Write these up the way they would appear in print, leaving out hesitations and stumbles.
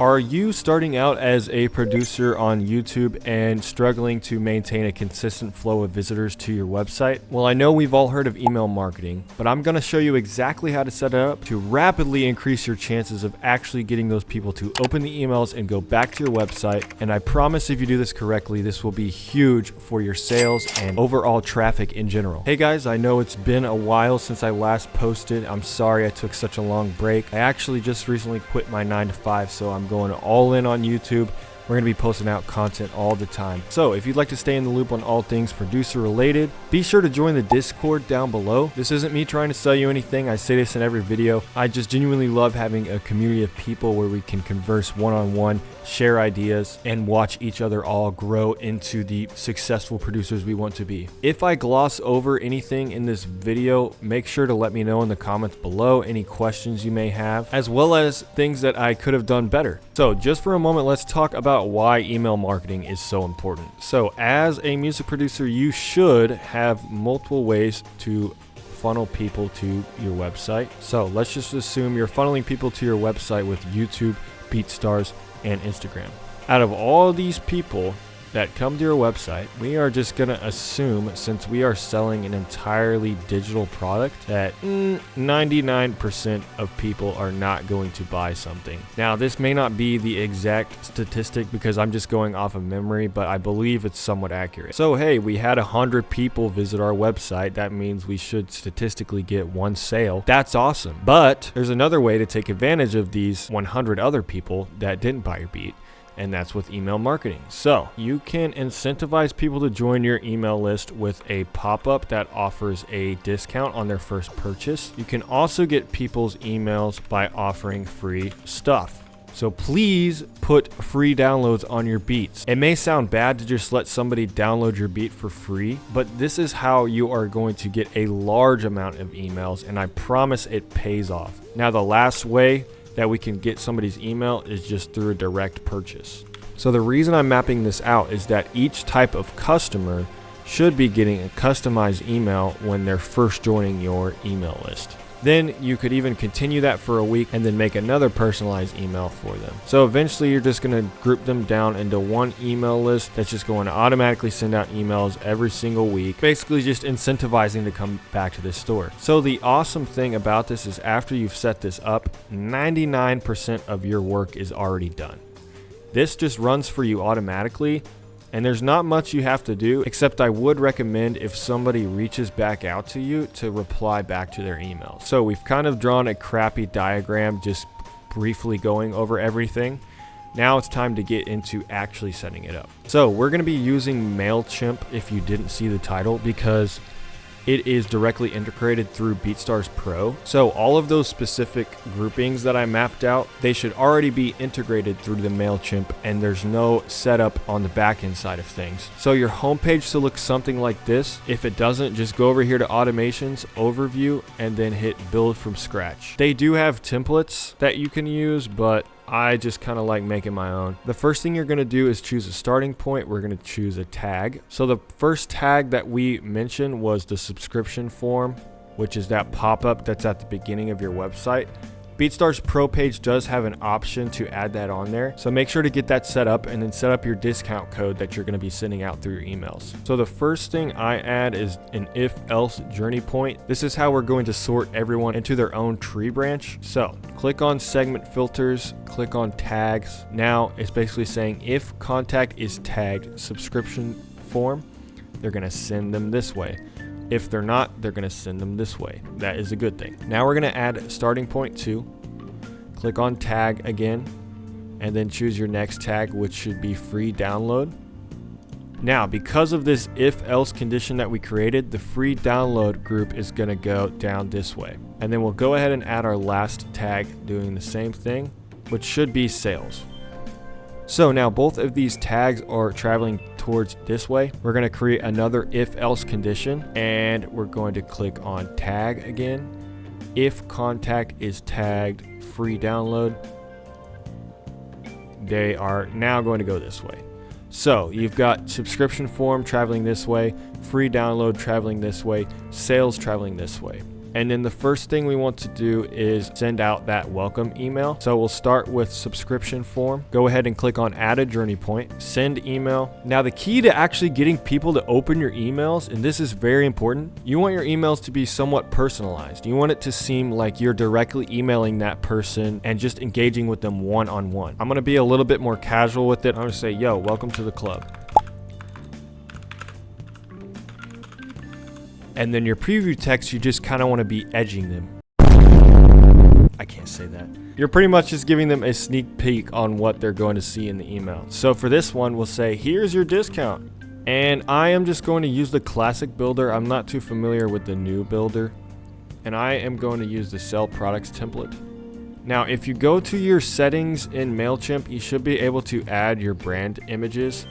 Are you starting out as a producer on YouTube and struggling to maintain a consistent flow of visitors to your website? Well, I know we've all heard of email marketing, but I'm going to show you exactly how to set it up to rapidly increase your chances of actually getting those people to open the emails and go back to your website. And I promise if you do this correctly, this will be huge for your sales and overall traffic in general. Hey guys, I know it's been a while since I last posted. I'm sorry I took such a long break. I actually just recently quit my 9-to-5, so I'm going all in on YouTube. We're going to be posting out content all the time. So if you'd like to stay in the loop on all things producer related, be sure to join the Discord down below. This isn't me trying to sell you anything. I say this in every video. I just genuinely love having a community of people where we can converse one-on-one, share ideas, and watch each other all grow into the successful producers we want to be. If I gloss over anything in this video, make sure to let me know in the comments below any questions you may have, as well as things that I could have done better. So just for a moment, let's talk about why email marketing is so important. So as a music producer, you should have multiple ways to funnel people to your website. So let's just assume you're funneling people to your website with YouTube, BeatStars, and Instagram. Out of all these people that come to your website, we are just going to assume, since we are selling an entirely digital product, that 99% of people are not going to buy something. Now, this may not be the exact statistic because I'm just going off of memory, but I believe it's somewhat accurate. So, hey, we had 100 people visit our website. That means we should statistically get one sale. That's awesome. But there's another way to take advantage of these 100 other people that didn't buy your beat, and that's with email marketing. So you can incentivize people to join your email list with a pop-up that offers a discount on their first purchase. You can also get people's emails by offering free stuff. So please put free downloads on your beats. It may sound bad to just let somebody download your beat for free, but this is how you are going to get a large amount of emails, and I promise it pays off. Now, the last way that we can get somebody's email is just through a direct purchase. So the reason I'm mapping this out is that each type of customer should be getting a customized email when they're first joining your email list. Then you could even continue that for a week and then make another personalized email for them. So eventually you're just going to group them down into one email list that's just going to automatically send out emails every single week, basically just incentivizing to come back to this store. So the awesome thing about this is after you've set this up, 99% of your work is already done. This just runs for you automatically, and there's not much you have to do, except I would recommend if somebody reaches back out to you to reply back to their email. So we've kind of drawn a crappy diagram just briefly going over everything. Now it's time to get into actually setting it up. So we're going to be using Mailchimp if you didn't see the title, because it is directly integrated through BeatStars Pro. So all of those specific groupings that I mapped out, they should already be integrated through the Mailchimp, and there's no setup on the back end side of things. So your homepage should look something like this. If it doesn't, just go over here to automations, overview, and then hit build from scratch. They do have templates that you can use, but I just kind of like making my own. The first thing you're going to do is choose a starting point. We're going to choose a tag. So the first tag that we mentioned was the subscription form, which is that pop-up that's at the beginning of your website. BeatStars Pro page does have an option to add that on there. So make sure to get that set up and then set up your discount code that you're going to be sending out through your emails. So the first thing I add is an if-else journey point. This is how we're going to sort everyone into their own tree branch. So click on segment filters, click on tags. Now it's basically saying if contact is tagged subscription form, they're going to send them this way. If they're not, they're going to send them this way. That is a good thing. Now we're going to add starting point 2. Click on tag again, and then choose your next tag, which should be free download. Now, because of this if-else condition that we created, the free download group is going to go down this way. And then we'll go ahead and add our last tag doing the same thing, which should be sales. So now both of these tags are traveling towards this way. We're going to create another if-else condition, and we're going to click on tag again. If contact is tagged free download, they are now going to go this way. So you've got subscription form traveling this way, free download traveling this way, sales traveling this way. And then the first thing we want to do is send out that welcome email. So we'll start with subscription form. Go ahead and click on add a journey point, send email. Now the key to actually getting people to open your emails, and this is very important, you want your emails to be somewhat personalized. You want it to seem like you're directly emailing that person and just engaging with them one-on-one. I'm gonna be a little bit more casual with it. I'm gonna say, yo, welcome to the club. And then your preview text, you just kind of want to be edging them. I can't say that. You're pretty much just giving them a sneak peek on what they're going to see in the email. So for this one, we'll say, here's your discount. And I am just going to use the classic builder. I'm not too familiar with the new builder. And I am going to use the sell products template. Now, if you go to your settings in Mailchimp, you should be able to add your brand images.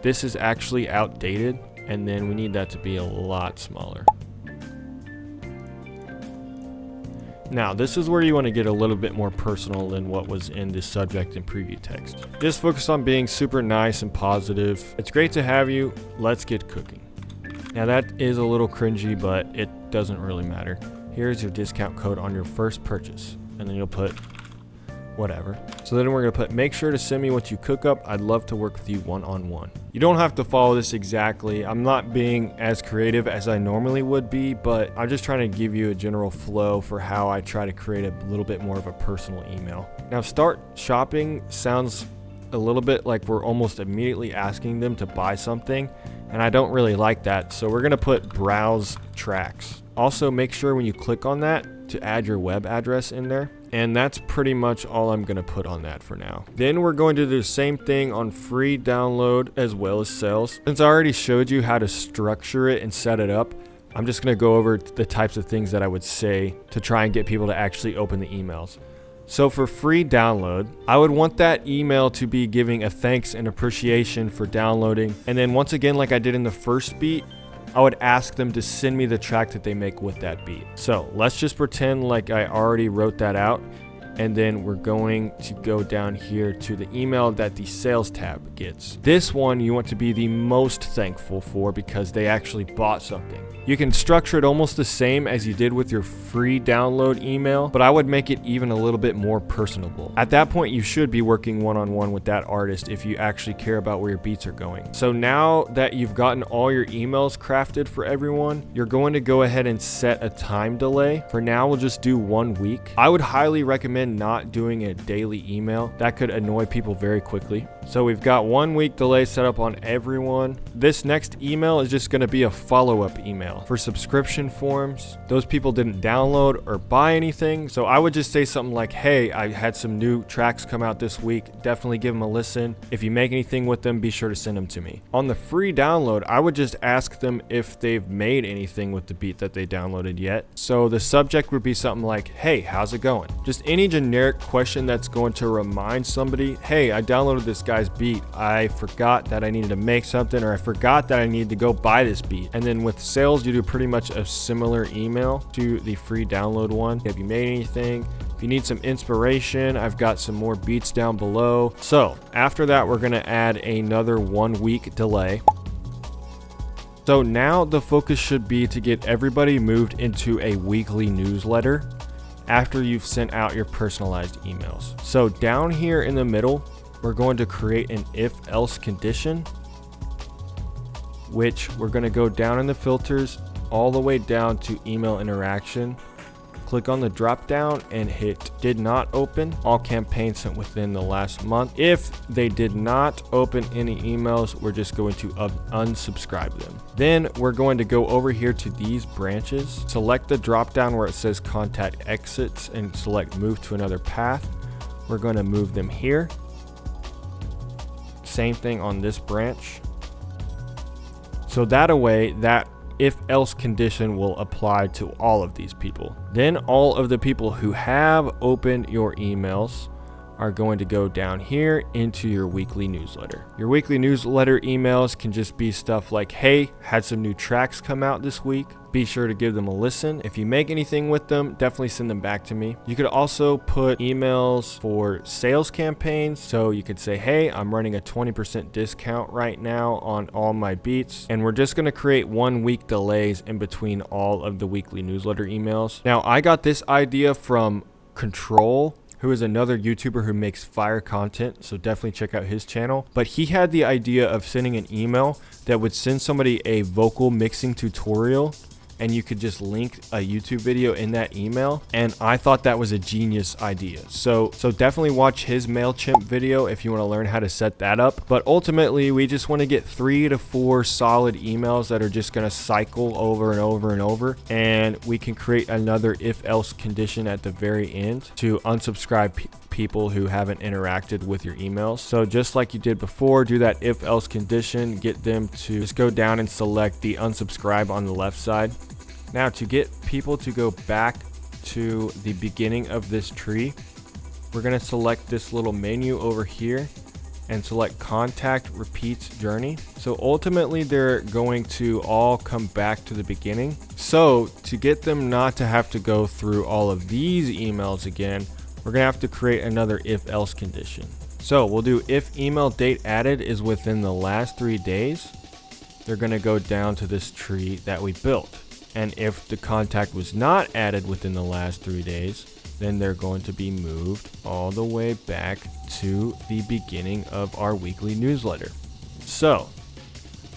This is actually outdated. And then we need that to be a lot smaller. Now, this is where you want to get a little bit more personal than what was in the subject and preview text. Just focus on being super nice and positive. It's great to have you. Let's get cooking. Now, that is a little cringy, but it doesn't really matter. Here's your discount code on your first purchase. And then you'll put whatever. So then we're going to put, make sure to send me what you cook up. I'd love to work with you one-on-one. You don't have to follow this exactly. I'm not being as creative as I normally would be, but I'm just trying to give you a general flow for how I try to create a little bit more of a personal email. Now, start shopping sounds a little bit like we're almost immediately asking them to buy something, and I don't really like that. So we're going to put browse tracks. Also, make sure when you click on that to add your web address in there. And that's pretty much all I'm going to put on that for now. Then we're going to do the same thing on free download as well as sales. Since I already showed you how to structure it and set it up, I'm just going to go over the types of things that I would say to try and get people to actually open the emails. So for free download, I would want that email to be giving a thanks and appreciation for downloading. And then once again, like I did in the first beat, I would ask them to send me the track that they make with that beat. So let's just pretend like I already wrote that out. And then we're going to go down here to the email that the sales tab gets. This one you want to be the most thankful for because they actually bought something. You can structure it almost the same as you did with your free download email, but I would make it even a little bit more personable. At that point, you should be working one-on-one with that artist if you actually care about where your beats are going. So now that you've gotten all your emails crafted for everyone, you're going to go ahead and set a time delay. For now, we'll just do 1 week. I would highly recommend not doing a daily email. That could annoy people very quickly. So we've got 1 week delay set up on everyone. This next email is just going to be a follow-up email. For subscription forms, those people didn't download or buy anything. So I would just say something like, hey, I had some new tracks come out this week. Definitely give them a listen. If you make anything with them, be sure to send them to me. On the free download, I would just ask them if they've made anything with the beat that they downloaded yet. So the subject would be something like, hey, how's it going? Just any generic question that's going to remind somebody, hey, I downloaded this guy's beat. I forgot that I needed to make something, or I forgot that I needed to go buy this beat. And then with sales, you do pretty much a similar email to the free download one. Have you made anything? If you need some inspiration, I've got some more beats down below. So after that, we're going to add another 1 week delay. So now the focus should be to get everybody moved into a weekly newsletter after you've sent out your personalized emails. So down here in the middle, we're going to create an if-else condition, which we're going to go down in the filters all the way down to email interaction. Click on the drop down and hit did not open all campaigns sent within the last month. If they did not open any emails, we're just going to unsubscribe them. Then we're going to go over here to these branches, select the drop down where it says contact exits and select move to another path. We're going to move them here. Same thing on this branch. So that way, that if else condition will apply to all of these people. Then all of the people who have opened your emails are going to go down here into your weekly newsletter. Your weekly newsletter emails can just be stuff like, hey, had some new tracks come out this week. Be sure to give them a listen. If you make anything with them, definitely send them back to me. You could also put emails for sales campaigns. So you could say, hey, I'm running a 20% discount right now on all my beats. And we're just going to create 1 week delays in between all of the weekly newsletter emails. Now, I got this idea from Control, who is another YouTuber who makes fire content, so definitely check out his channel. But he had the idea of sending an email that would send somebody a vocal mixing tutorial, and you could just link a YouTube video in that email. And I thought that was a genius idea. So definitely watch his Mailchimp video if you want to learn how to set that up. But ultimately, we just want to get 3 to 4 solid emails that are just going to cycle over and over and over. And we can create another if-else condition at the very end to unsubscribe people who haven't interacted with your emails. So just like you did before, do that if-else condition, get them to just go down and select the unsubscribe on the left side. Now, to get people to go back to the beginning of this tree, we're going to select this little menu over here and select contact repeats journey. So ultimately they're going to all come back to the beginning. So to get them not to have to go through all of these emails again, we're going to have to create another if else condition. So we'll do if email date added is within the last 3 days, they're going to go down to this tree that we built. And if the contact was not added within the last 3 days, then they're going to be moved all the way back to the beginning of our weekly newsletter. So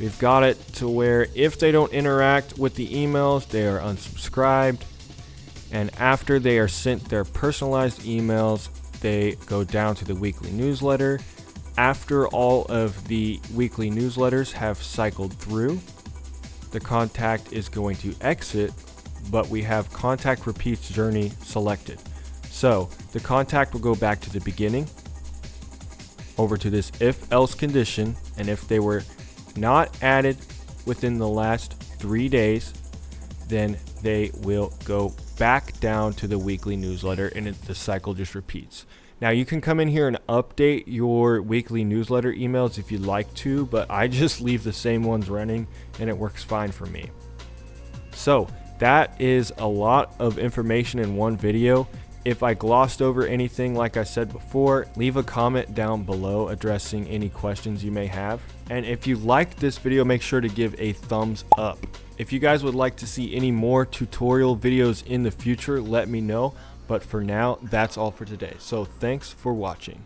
we've got it to where if they don't interact with the emails, they are unsubscribed. And after they are sent their personalized emails, they go down to the weekly newsletter. After all of the weekly newsletters have cycled through, the contact is going to exit, but we have contact repeats journey selected. So the contact will go back to the beginning, over to this if else condition, and if they were not added within the last 3 days, then they will go back down to the weekly newsletter, and the cycle just repeats. Now you can come in here and update your weekly newsletter emails if you'd like to, but I just leave the same ones running and it works fine for me. So that is a lot of information in one video. If I glossed over anything, like I said before, leave a comment down below addressing any questions you may have. And if you liked this video, make sure to give a thumbs up. If you guys would like to see any more tutorial videos in the future, let me know. But for now, that's all for today. So thanks for watching.